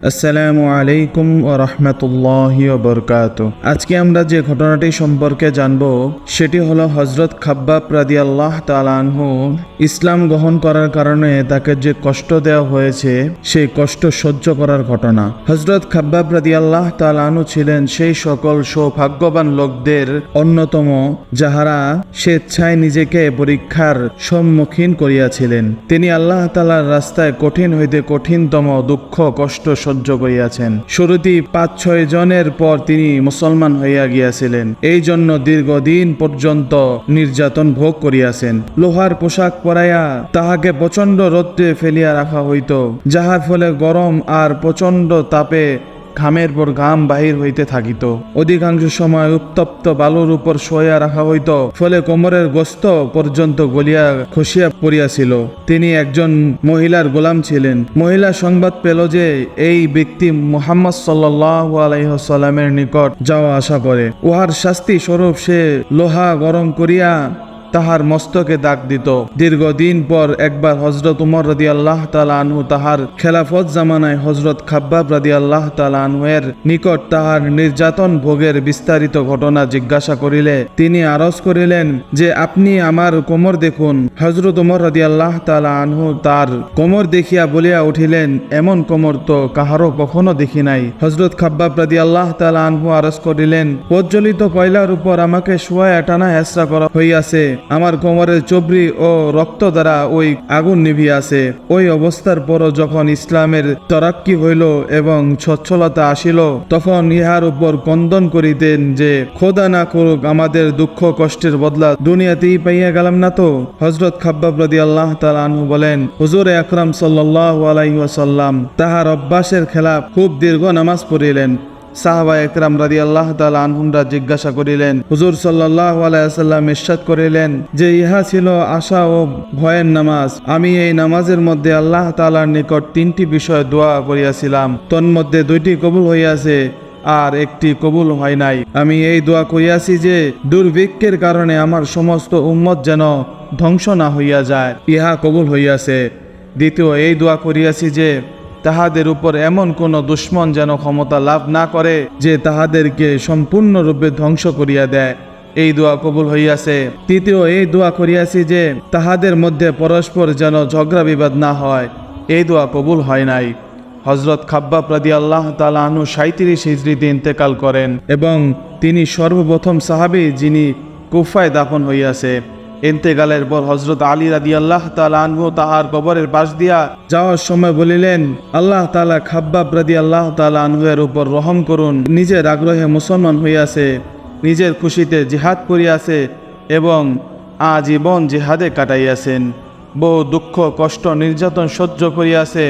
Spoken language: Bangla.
আসসালামু আলাইকুম ওয়া রাহমাতুল্লাহি ওয়া বারাকাতুহু। আজকে আমরা যে ঘটনাটি সম্পর্কে জানব সেটি হলো হযরত খাব্বাব রাদিয়াল্লাহু তাআলা আনহু ইসলাম গ্রহণ করার কারণে তাকে যে কষ্ট দেওয়া হয়েছে সেই কষ্ট সহ্য করার ঘটনা। হযরত খাব্বাব রাদিয়াল্লাহু তাআলা আনহু ছিলেন সেই সকল সৌভাগ্যবান লোকদের অন্যতম যাহারা স্বেচ্ছায় নিজেকে পরীক্ষার সম্মুখীন করিয়াছিলেন। তিনি আল্লাহ তাআলার রাস্তায় কঠিন হইতে কঠিনতম দুঃখ কষ্ট সহ্য করিয়াছেন। শুরুতেই ৫-৬ জনের পর তিনি মুসলমান হইয়া গিয়াছিলেন। এই জন্য দীর্ঘদিন পর্যন্ত নির্যাতন ভোগ করিয়াছেন। লোহার পোশাক পরাইয়া তাহাকে প্রচণ্ড রৌদ্রে ফেলিয়া রাখা হইত, যাহার ফলে গরম আর প্রচণ্ড তাপে ঘামের পর ঘাম বাহির হইতে থাকিত। অধিকাংশ সময় উত্তপ্ত বালুর উপর শোয়া রাখা হইত, ফলে কোমরের গোস্ত পর্যন্ত গলিয়া খসিয়া পড়িয়াছিল। তিনি একজন মহিলার গোলাম ছিলেন। মহিলা সংবাদ পেল যে এই ব্যক্তি মুহাম্মদ সাল্লাল্লাহু আলাইহি ওয়াসাল্লামের নিকট যাওয়া আসা করে। উহার শাস্তি স্বরূপ সে লোহা গরম করিয়া তাহার মস্তকে দাগ দিত। দীর্ঘদিন পর একবার হযরত উমর রাদিয়াল্লাহু তাআলা আনহু তাহার খেলাফত জামানায় হযরত খাব্বাব রাদিয়াল্লাহু তাআলা আনহু এর নিকট তাহার নির্যাতন ভোগের বিস্তারিত ঘটনা জিজ্ঞাসা করিলে তিনি আরজ করিলেন যে আপনি আমার কোমর দেখুন। হযরত উমর রাদিয়াল্লাহু তাআলা আনহু তার কোমর দেখিয়া বলিয়া উঠিলেন, এমন কোমর তো কাহারও কখনো দেখি নাই। হযরত খাব্বাব রাদিয়াল্লাহু তাআলা আনহু আরজ করিলেন, প্রজ্বলিত কয়লার উপর আমাকে শোয়া টানা হেঁচড়া করা হইয়াছে। আমার কোমরের চবরি ও রক্ত দ্বারা ওই আগুন নিভিয়াছে। ওই অবস্থার পরও যখন ইসলামের তরাক্কি হইল এবং সচ্ছলতা আসিল, তখন ইহার উপর কন্দন করিতেন যে খোদা না করুক আমাদের দুঃখ কষ্টের বদলা দুনিয়াতেই পাইয়া গেলাম না তো। হযরত খাব্বাব রাদিয়াল্লাহু তাআলা আনহু বলেন, হুজুর আকরাম সাল্লাল্লাহু আলাইহি ওয়াসাল্লাম তাহার অভ্যাসের খেলাফ খুব দীর্ঘ নামাজ পড়িলেন। সাহাবা একরাম রাদিয়াল্লাহু তাআলা আনহুমরা জিজ্ঞাসা করিলেন, হুজুর সাল্লাল্লাহু আলাইহি ওয়াসাল্লাম ইরশাদ করিলেন যে ইহা ছিল আশা ও ভয়ের নামাজ। আমি এই নামাজের মধ্যে আল্লাহ তাআলার নিকট ৩টি বিষয় দোয়া করিয়াছিলাম, তন্মধ্যে 2টি কবুল হইয়াছে আর 1টি কবুল হয় নাই। আমি এই দোয়া করিয়াছি যে দুর্ভিক্ষের কারণে আমার সমস্ত উম্মত যেন ধ্বংস না হইয়া যায়, ইহা কবুল হইয়াছে। দ্বিতীয়, এই দোয়া করিয়াছি যে তাহাদের উপর এমন কোন দুশ্মন যেন ক্ষমতা লাভ না করে যে তাহাদেরকে সম্পূর্ণরূপে ধ্বংস করিয়া দেয়, এই দোয়া কবুল হইয়াছে। তৃতীয়, এই দোয়া করিয়াছি যে তাহাদের মধ্যে পরস্পর যেন ঝগড়া বিবাদ না হয়, এই দোয়া কবুল হয় নাই। হযরত খাব্বাব রাদিয়াল্লাহু তাআলা আনহু ৩৭ হিজরিতে ইন্তেকাল করেন এবং তিনি সর্বপ্রথম সাহাবী যিনি কুফায় দাফন হইয়াছে। ইন্তেকালের পর হযরত আলী রাদিয়াল্লাহু তাআলা আনহু তাহার কবরের পাশ দিয়া যাওয়ার সময় বলিলেন, আল্লাহ তাআলা খাব্বাব রাদিয়াল্লাহু তাআলা আনহু এর উপর রহম করুন। নিজের আগ্রহে মুসলমান হইয়াছে, নিজের খুশিতে জিহাদ করিয়াছে এবং আজীবন জিহাদে কাটাইয়াছেন। বহু দুঃখ কষ্ট নির্যাতন সহ্য করিয়াছে।